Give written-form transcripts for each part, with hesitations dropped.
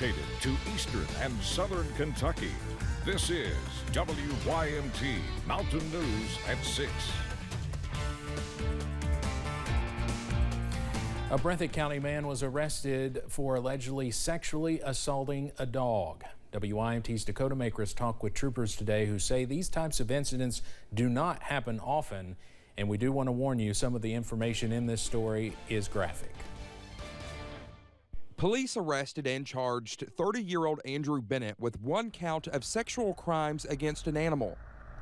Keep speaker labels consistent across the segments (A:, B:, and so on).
A: Dated to eastern and southern Kentucky. This is WYMT Mountain News at 6.
B: A Breathitt County man was arrested for allegedly sexually assaulting a dog. WYMT's Dakota Makris talked with troopers today who say these types of incidents do not happen often, and we do want to warn you some of the information in this story is graphic.
C: Police arrested and charged 30-year-old Andrew Bennett with one count of sexual crimes against an animal.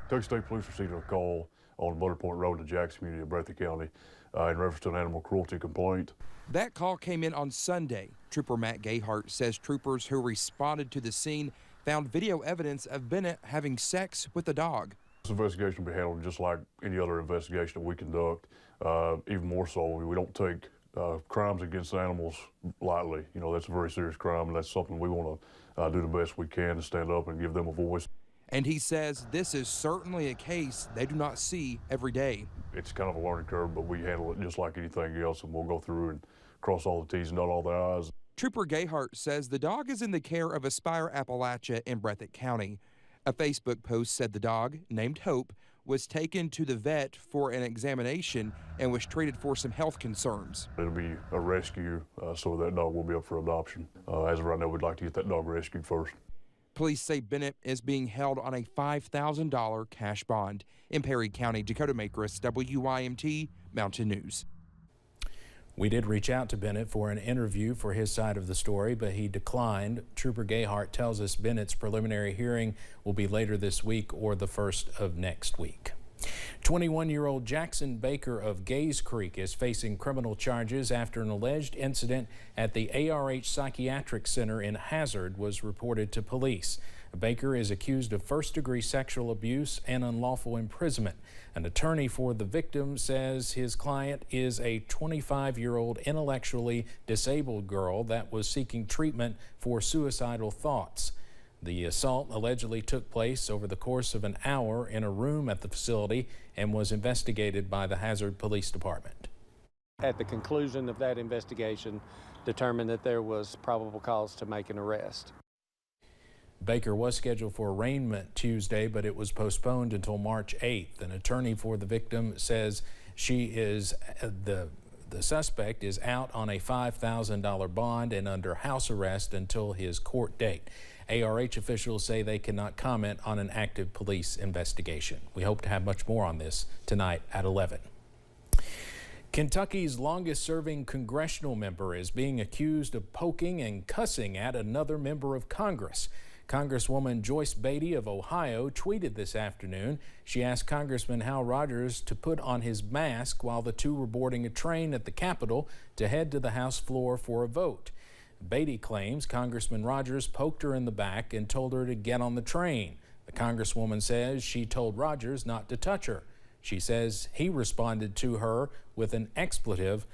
D: Kentucky State Police received a call on Butter Point Road in the Jackson community of Breathitt County in reference to an animal cruelty complaint.
C: That call came in on Sunday. Trooper Matt Gayhart says troopers who responded to the scene found video evidence of Bennett having sex with the dog.
D: This investigation will be handled just like any other investigation that we conduct. Even more so, we don't take crimes against animals lightly. You know, that's a very serious crime, and that's something we want to do the best we can to stand up and give them a voice.
C: And he says this is certainly a case they do not see every day.
D: It's kind of a learning curve, but we handle it just like anything else, and we'll go through and cross all the T's and dot all the I's.
C: Trooper Gayhart says the dog is in the care of Aspire Appalachia in Breathitt County. A Facebook post said the dog, named Hope, was taken to the vet for an examination and was treated for some health concerns.
D: It'll be a rescue, so that dog will be up for adoption. As of right now, we'd like to get that dog rescued first.
C: Police say Bennett is being held on a $5,000 cash bond. In Perry County, Dakota Makris, WYMT Mountain News.
B: We did reach out to Bennett for an interview for his side of the story, but he declined. Trooper Gayhart tells us Bennett's preliminary hearing will be later this week or the first of next week. 21-year-old Jackson Baker of Gaze Creek is facing criminal charges after an alleged incident at the ARH Psychiatric Center in Hazard was reported to police. Baker is accused of first-degree sexual abuse and unlawful imprisonment. An attorney for the victim says his client is a 25-year-old intellectually disabled girl that was seeking treatment for suicidal thoughts. The assault allegedly took place over the course of an hour in a room at the facility and was investigated by the Hazard Police Department.
E: At the conclusion of that investigation, determined that there was probable cause to make an arrest.
B: Baker was scheduled for arraignment Tuesday, but it was postponed until March 8th. An attorney for the victim says she is the suspect is out on a $5,000 bond and under house arrest until his court date. ARH officials say they cannot comment on an active police investigation. We hope to have much more on this tonight at 11. Kentucky's longest-serving congressional member is being accused of poking and cussing at another member of Congress. Congresswoman Joyce Beatty of Ohio tweeted this afternoon. She asked Congressman Hal Rogers to put on his mask while the two were boarding a train at the Capitol to head to the House floor for a vote. Beatty claims Congressman Rogers poked her in the back and told her to get on the train. The Congresswoman says she told Rogers not to touch her. She says he responded to her with an expletive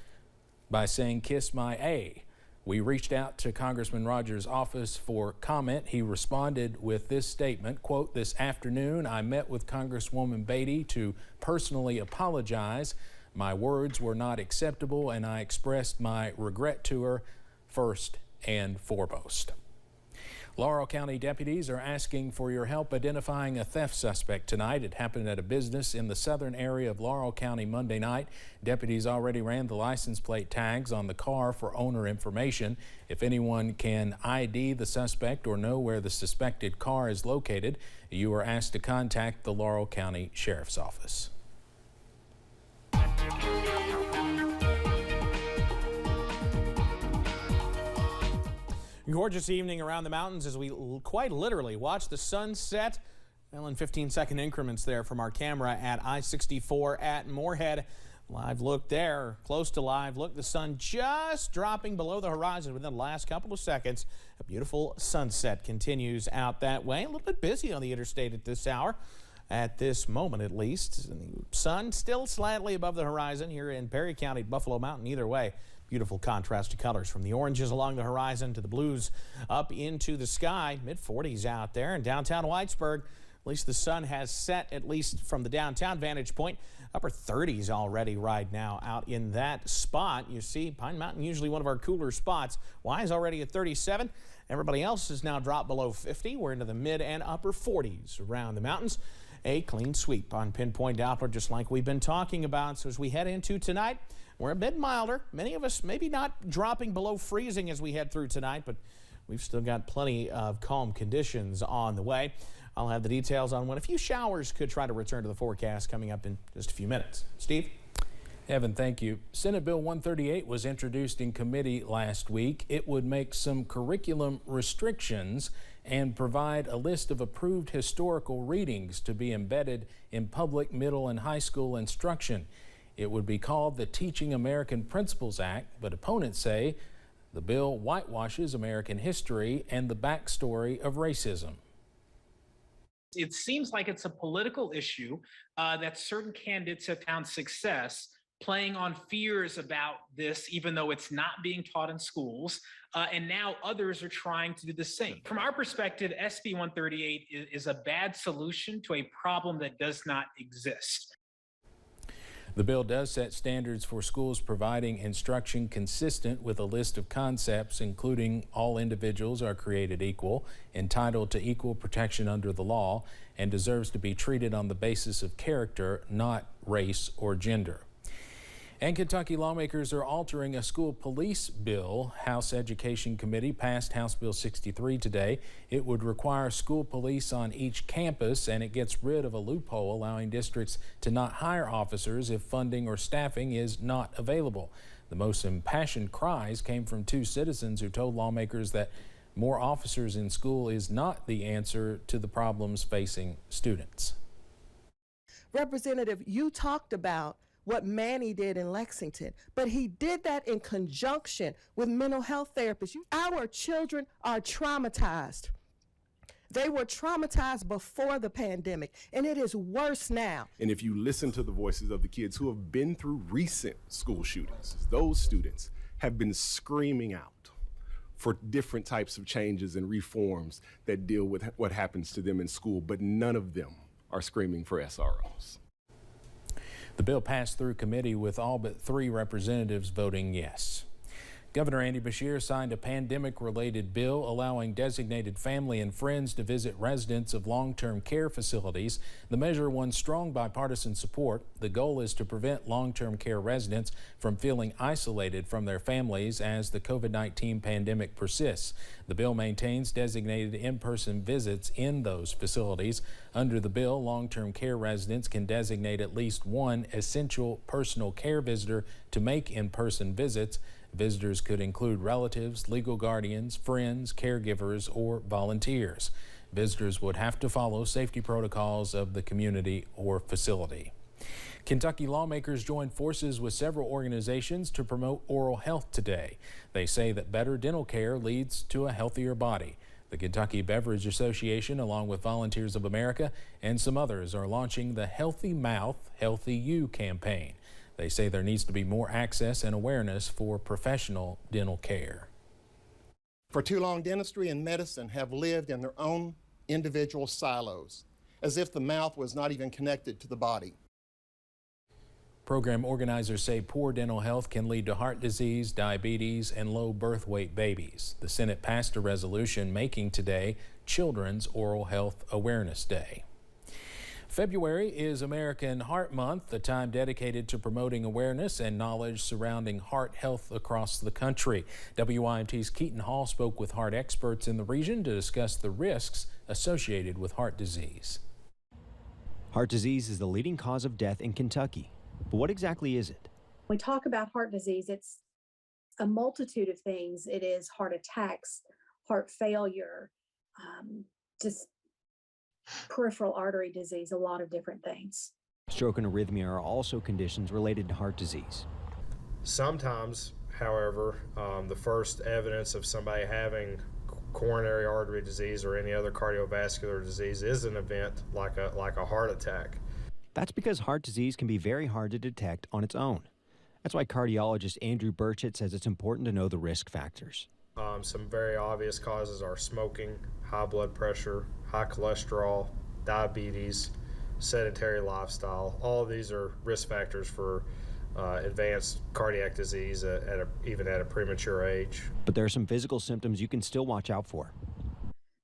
B: by saying, "Kiss my A." We reached out to Congressman Rogers' office for comment. He responded with this statement, quote, "This afternoon I met with Congresswoman Beatty to personally apologize. My words were not acceptable and I expressed my regret to her first and foremost." Laurel County deputies are asking for your help identifying a theft suspect tonight. It happened at a business in the southern area of Laurel County Monday night. Deputies already ran the license plate tags on the car for owner information. If anyone can ID the suspect or know where the suspected car is located, you are asked to contact the Laurel County Sheriff's Office.
F: Gorgeous evening around the mountains as we quite literally watch the sun set. Well, in 15-second increments there from our camera at I-64 at Moorhead. Live look there, close to live look. The sun just dropping below the horizon within the last couple of seconds. A beautiful sunset continues out that way. A little bit busy on the interstate at this hour. At this moment, at least. The sun still slightly above the horizon here in Perry County, Buffalo Mountain. Either way, beautiful contrasted colors from the oranges along the horizon to the blues up into the sky. Mid-40s out there in downtown Whitesburg. At least the sun has set, at least from the downtown vantage point. Upper 30s already right now out in that spot. You see, Pine Mountain, usually one of our cooler spots. Wise already at 37. Everybody else has now dropped below 50. We're into the mid and upper 40s around the mountains. A clean sweep on Pinpoint Doppler, just like we've been talking about. So as we head into tonight, we're a bit milder. Many of us maybe not dropping below freezing as we head through tonight, but we've still got plenty of calm conditions on the way. I'll have the details on when a few showers could try to return to the forecast coming up in just a few minutes. Steve?
B: Evan, thank you. Senate Bill 138 was introduced in committee last week. It would make some curriculum restrictions and provide a list of approved historical readings to be embedded in public, middle, and high school instruction. It would be called the Teaching American Principles Act, but opponents say the bill whitewashes American history and the backstory of racism.
G: It seems like it's a political issue that certain candidates have found success playing on fears about this, even though it's not being taught in schools. And now others are trying to do the same. From our perspective, SB 138 is a bad solution to a problem that does not exist.
B: The bill does set standards for schools providing instruction consistent with a list of concepts, including all individuals are created equal, entitled to equal protection under the law, and deserves to be treated on the basis of character, not race or gender. And Kentucky lawmakers are altering a school police bill. House Education Committee passed House Bill 63 today. It would require school police on each campus, and it gets rid of a loophole allowing districts to not hire officers if funding or staffing is not available. The most impassioned cries came from two citizens who told lawmakers that more officers in school is not the answer to the problems facing students.
H: Representative, you talked about what Manny did in Lexington, but he did that in conjunction with mental health therapists. Our children are traumatized. They were traumatized before the pandemic, and it is worse now.
I: And if you listen to the voices of the kids who have been through recent school shootings, those students have been screaming out for different types of changes and reforms that deal with what happens to them in school, but none of them are screaming for SROs.
B: The bill passed through committee with all but 3 representatives voting yes. Governor Andy Beshear signed a pandemic-related bill allowing designated family and friends to visit residents of long-term care facilities. The measure won strong bipartisan support. The goal is to prevent long-term care residents from feeling isolated from their families as the COVID-19 pandemic persists. The bill maintains designated in-person visits in those facilities. Under the bill, long-term care residents can designate at least one essential personal care visitor to make in-person visits. Visitors could include relatives, legal guardians, friends, caregivers, or volunteers. Visitors would have to follow safety protocols of the community or facility. Kentucky lawmakers joined forces with several organizations to promote oral health today. They say that better dental care leads to a healthier body. The Kentucky Beverage Association, along with Volunteers of America and some others, are launching the Healthy Mouth, Healthy You campaign. They say there needs to be more access and awareness for professional dental care.
J: For too long, dentistry and medicine have lived in their own individual silos, as if the mouth was not even connected to the body.
B: Program organizers say poor dental health can lead to heart disease, diabetes, and low birth weight babies. The Senate passed a resolution making today Children's Oral Health Awareness Day. February is American Heart Month, a time dedicated to promoting awareness and knowledge surrounding heart health across the country. WYMT's Keaton Hall spoke with heart experts in the region to discuss the risks associated with heart disease.
K: Heart disease is the leading cause of death in Kentucky. But what exactly is it?
L: When we talk about heart disease, it's a multitude of things. It is heart attacks, heart failure, just peripheral artery disease, a lot of different things.
K: Stroke and arrhythmia are also conditions related to heart disease.
M: Sometimes, however, the first evidence of somebody having coronary artery disease or any other cardiovascular disease is an event like a heart attack.
K: That's because heart disease can be very hard to detect on its own. That's why cardiologist Andrew Burchett says it's important to know the risk factors.
M: Some very obvious causes are smoking, high blood pressure, high cholesterol, diabetes, sedentary lifestyle. All of these are risk factors for advanced cardiac disease even at a premature age.
K: But there are some physical symptoms you can still watch out for,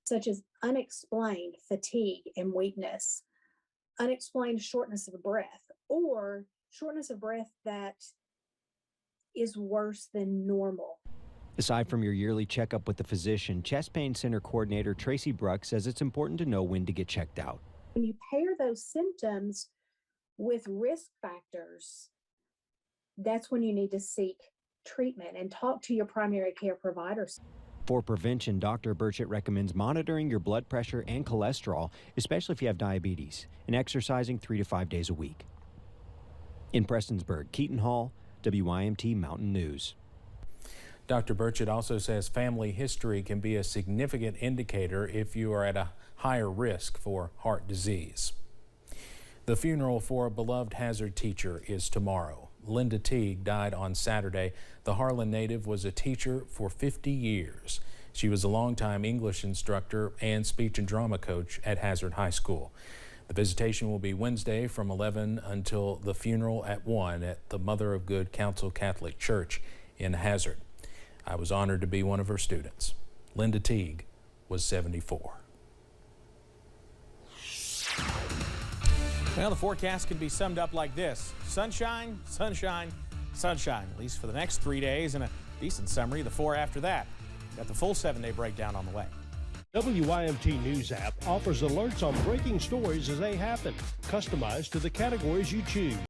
L: such as unexplained fatigue and weakness, unexplained shortness of breath, or shortness of breath that is worse than normal.
K: Aside from your yearly checkup with the physician, Chest Pain Center Coordinator Tracy Bruck says it's important to know when to get checked out.
L: When you pair those symptoms with risk factors, that's when you need to seek treatment and talk to your primary care providers.
K: For prevention, Dr. Burchett recommends monitoring your blood pressure and cholesterol, especially if you have diabetes, and exercising 3 to 5 days a week. In Prestonsburg, Keaton Hall, WYMT Mountain News.
B: Dr. Burchett also says family history can be a significant indicator if you are at a higher risk for heart disease. The funeral for a beloved Hazard teacher is tomorrow. Linda Teague died on Saturday. The Harlan native was a teacher for 50 years. She was a longtime English instructor and speech and drama coach at Hazard High School. The visitation will be Wednesday from 11 until the funeral at 1 at the Mother of Good Counsel Catholic Church in Hazard. I was honored to be one of her students. Linda Teague was 74.
F: Well, the forecast can be summed up like this: sunshine, sunshine, sunshine, at least for the next 3 days, and a decent summary of the 4 after that. Got the full 7-day breakdown on the way.
N: WYMT News app offers alerts on breaking stories as they happen, customized to the categories you choose.